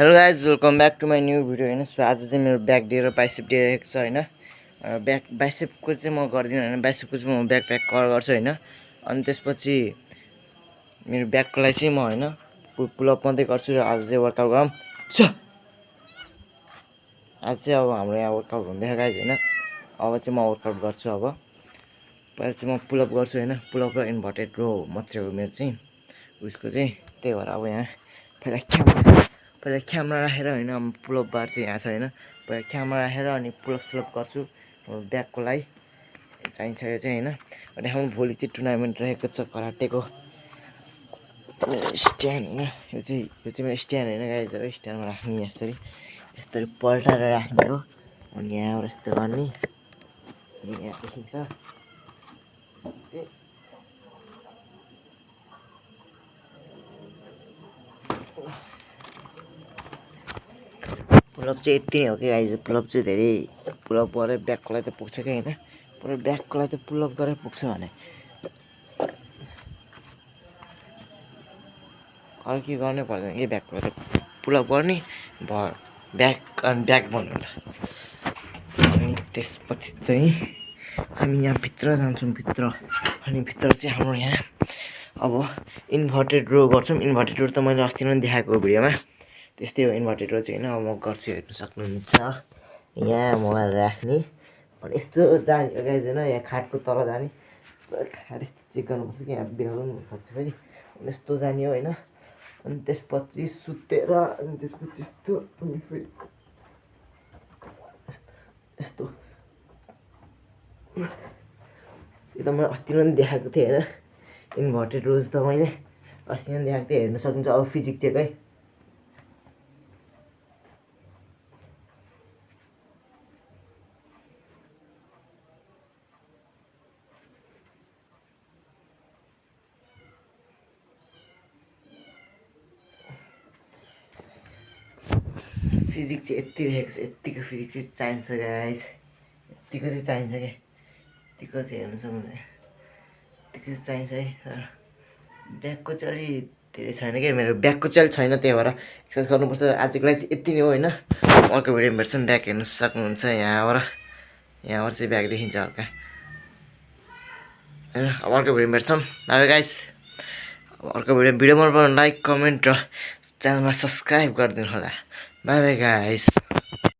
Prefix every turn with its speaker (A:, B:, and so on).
A: Hello guys welcome back to my new video होइन। So आज चाहिँ मेरो ब्याक डे र बाइसेप डे रहेको छ होइन। बाइसेपको चाहिँ म गर्दिनँ होइन, बाइसेपको चाहिँ म ब्याक प्याक कभर गर्छु होइन। अनि त्यसपछि मेरो ब्याकको लागि चाहिँ म होइन पुलअप मात्रै गर्छु र आज चाहिँ वर्कआउट गरौँ। आज चाहिँ अब हाम्रो यहाँ वर्कआउट हुँदैछ गाइज होइन। अब चाहिँ म वर्कआउट गर्छु। अब पहिला चाहिँ म पुलअप गर्छु होइन, पुलअप र इन्भर्टेड रो मात्रै हो मेरो चाहिँ उसको चाहिँ। त्यही भएर अब यहाँ पहिला क्यामेरा राखेर होइन, पुलअप बार चाहिँ यहाँ छ होइन। पहिला क्यामेरा राखेर अनि पुलअप गर्छु ब्याकको लागि चाहिन्छ यो चाहिँ होइन। अनि हाम्रो भोलि चाहिँ टुर्नामेन्ट रहेको छ कराटेको स्ट्यान्ड होइन। यो चाहिँ मेरो स्ट्यान्ड होइन गाइज, स्ट्यान्डमा राख्ने यसरी पल्टाएर राख्ने हो। अनि यहाँबाट यस्तो गर्ने अनि यहाँ देखिन्छ। पुलअप चाहिँ यति नै हो कि गाइज, पुलअप चाहिँ धेरै पुलअप गरेर ब्याकको लागि त पुग्छ क्या होइन। पुरा ब्याकको लागि त पुलअप गरेर पुग्छ भने अरू के गर्नै पर्दैन कि, ब्याकको लागि त पुलअप गर्ने भयो ब्याक अनि ब्याक बनाउनु। अनि त्यसपछि चाहिँ हामी यहाँ भित्र जान्छौँ भित्र। अनि भित्र चाहिँ हाम्रो यहाँ अब इन्भर्टेड रो गर्छौँ। इन्भर्टेड रो त मैले अस्ति नै देखाएको भिडियोमा, त्यस्तै हो इन्भर्टेड रो चाहिँ होइन। अब म गर्छु, हेर्नु सक्नुहुन्छ। यहाँ मोबाइल राख्ने अनि यस्तो जाने हो गाइज होइन। यहाँ खाटको तल जाने, खाट यस्तो चेक गर्नुपर्छ कि यहाँ बिरालो पनि हुनसक्छ फेरि। यस्तो जाने हो होइन। अनि त्यसपछि सुतेर अनि त्यसपछि यस्तो अनि फेरि यस्तो यो त मैले अस्ति नै देखाएको थिएँ होइन। इन्भर्टेड रोज त मैले अस्ति नै देखाएको थिएँ, हेर्नु सक्नुहुन्छ। अब फिजिक चेक है। फिजिक चाहिँ यति रहेको छ, यत्तिको फिजिक चाहिँ चाहिन्छ गाइज, यत्तिको चाहिँ चाहिन्छ क्या। यत्तिको चाहिँ हेर्नु सक्नुहुन्छ, यत्तिको चाहिँ चाहिन्छ है। तर ब्याकको चाहिँ अलिक धेरै छैन क्या, मेरो ब्याकको चाहिँ अलिक छैन, त्यही भएर एक्सर्साइज गर्नुपर्छ। आजको लागि चाहिँ यति नै हो होइन। अर्को भिडियोमा भेट्छौँ। ब्याक हेर्नु सक्नुहुन्छ यहाँबाट चाहिँ ब्याक देखिन्छ हल्का होइन। अब अर्को भिडियोमा भेट्छौँ। By guys. अब अर्को भिडियो मन पऱ्यो लाइक कमेन्ट र च्यानललाई सब्सक्राइब गरिदिनु होला। By guys.